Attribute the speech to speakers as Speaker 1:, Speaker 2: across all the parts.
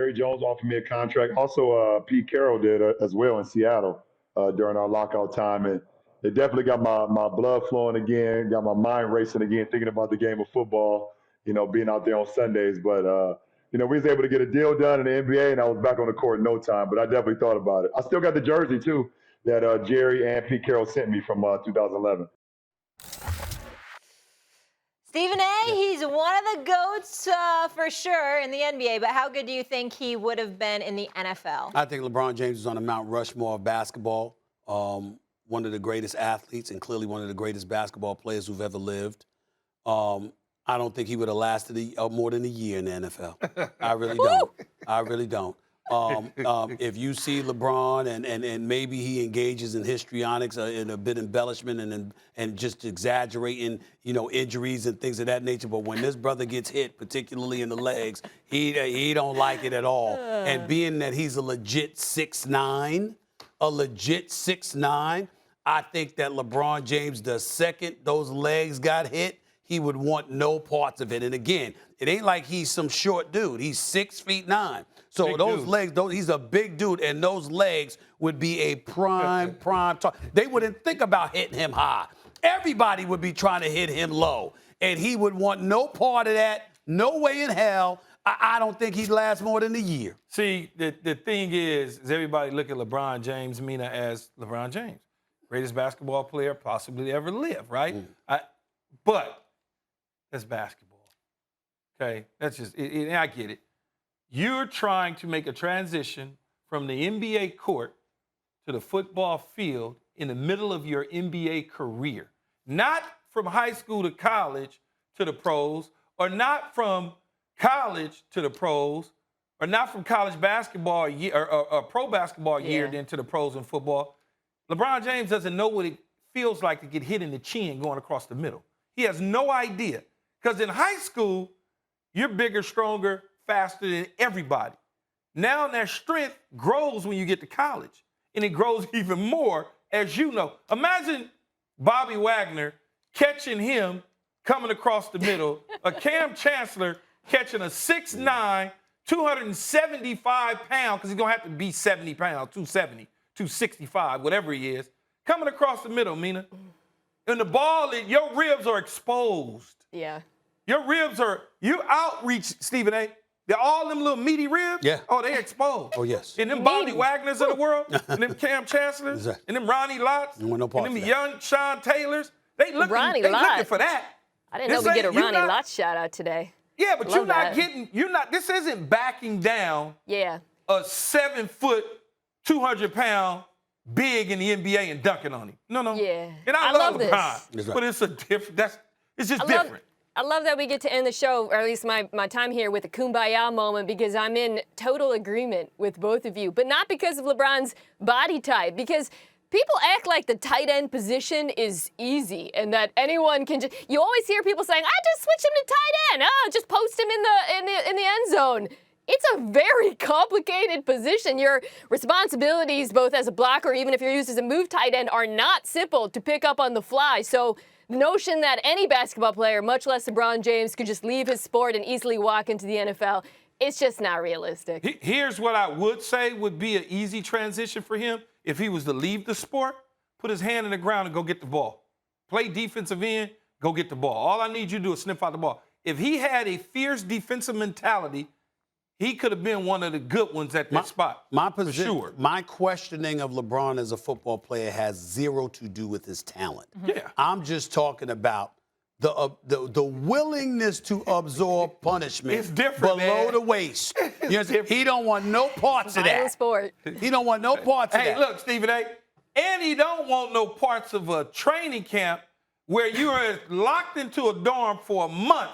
Speaker 1: Jerry Jones offered me a contract. Also, Pete Carroll did as well in Seattle during our lockout time. And it definitely got my blood flowing again, got my mind racing again, thinking about the game of football, being out there on Sundays. But, we was able to get a deal done in the NBA, and I was back on the court in no time. But I definitely thought about it. I still got the jersey, too, that Jerry and Pete Carroll sent me from 2011.
Speaker 2: Stephen A., he's one of the GOATs for sure in the NBA, but how good do you think he would have been in the NFL?
Speaker 3: I think LeBron James is on the Mount Rushmore of basketball. One of the greatest athletes and clearly one of the greatest basketball players who've ever lived. I don't think he would have lasted more than a year in the NFL. I really don't. I really don't. If you see LeBron and maybe he engages in histrionics and a bit embellishment and just exaggerating, injuries and things of that nature. But when this brother gets hit, particularly in the legs, he don't like it at all. And being that he's a legit 6'9", I think that LeBron James, the second those legs got hit, he would want no parts of it. And again, it ain't like he's some short dude. He's 6'9". So big those dude. Legs, he's a big dude, and those legs would be a prime target. They wouldn't think about hitting him high. Everybody would be trying to hit him low, and he would want no part of that. No way in hell. I don't think he'd last more than a year.
Speaker 4: See, the thing is everybody look at LeBron James, Mina, as LeBron James, greatest basketball player possibly to ever live, right? But that's basketball. Okay, that's just. I get it. You're trying to make a transition from the NBA court to the football field in the middle of your NBA career. Not from high school to college to the pros, or not from college to the pros, or not from college basketball or pro basketball year then to the pros in football. LeBron James doesn't know what it feels like to get hit in the chin going across the middle. He has no idea. Because in high school, you're bigger, stronger, faster than everybody. Now that strength grows when you get to college, and it grows even more, as you know. Imagine Bobby Wagner catching him coming across the middle, a Cam Chancellor catching a 6'9", 275 pound, because he's going to have to be 70 pounds, 270, 265, whatever he is, coming across the middle, Mina. And the ball, your ribs are exposed.
Speaker 5: Yeah.
Speaker 4: Your ribs are, you outreach, Stephen A. They're all them little meaty ribs.
Speaker 3: Yeah.
Speaker 4: Oh, they exposed.
Speaker 3: Oh, yes.
Speaker 4: And them Bobby Wagners of the world, and them Cam Chancellors, and them Ronnie Lotts, and them young Sean Taylors, they looking for that.
Speaker 5: I didn't know we'd get a Ronnie Lott shout out today.
Speaker 4: Yeah, but this isn't backing down a 7-foot, 200-pound big in the NBA and dunking on him. No.
Speaker 5: Yeah.
Speaker 4: And I love LeBron, but it's a different, it's just different.
Speaker 5: I love that we get to end the show, or at least my time here, with a kumbaya moment, because I'm in total agreement with both of you. But not because of LeBron's body type, because people act like the tight end position is easy and that anyone can just. You always hear people saying, "I just switch him to tight end. Just post him in the end zone." It's a very complicated position. Your responsibilities, both as a blocker, even if you're used as a move tight end, are not simple to pick up on the fly. So the notion that any basketball player, much less LeBron James, could just leave his sport and easily walk into the NFL, it's just not realistic.
Speaker 4: Here's what I would say would be an easy transition for him if he was to leave the sport, put his hand in the ground and go get the ball. Play defensive end, go get the ball. All I need you to do is sniff out the ball. If he had a fierce defensive mentality, he could have been one of the good ones at that spot. For sure.
Speaker 3: My questioning of LeBron as a football player has zero to do with his talent.
Speaker 4: Yeah.
Speaker 3: I'm just talking about the willingness to absorb punishment below the waist. He don't want no parts of that.
Speaker 5: Sport.
Speaker 3: He don't want no parts of that.
Speaker 4: Hey, look, Stephen A. And he don't want no parts of a training camp where you are locked into a dorm for a month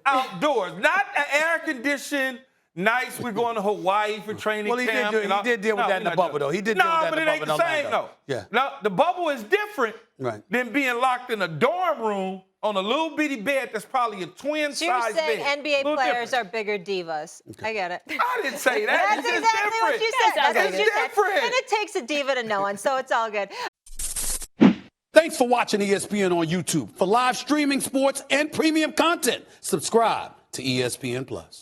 Speaker 4: outdoors, not an air-conditioned. Nice, we're going to Hawaii for training camp.
Speaker 3: He did deal with that in the bubble, though. He did deal with that in the bubble.
Speaker 4: No, but it ain't the same, though.
Speaker 3: Yeah.
Speaker 4: Now, the bubble is different than being locked in a dorm room on a little bitty bed that's probably a twin-size bed.
Speaker 2: You're saying NBA players are bigger divas. I get it.
Speaker 4: I didn't say that.
Speaker 2: That's exactly what you said. That's what you said. And it takes a diva to know one, so it's all good.
Speaker 3: Thanks for watching ESPN on YouTube. For live streaming, sports, and premium content, subscribe to ESPN+.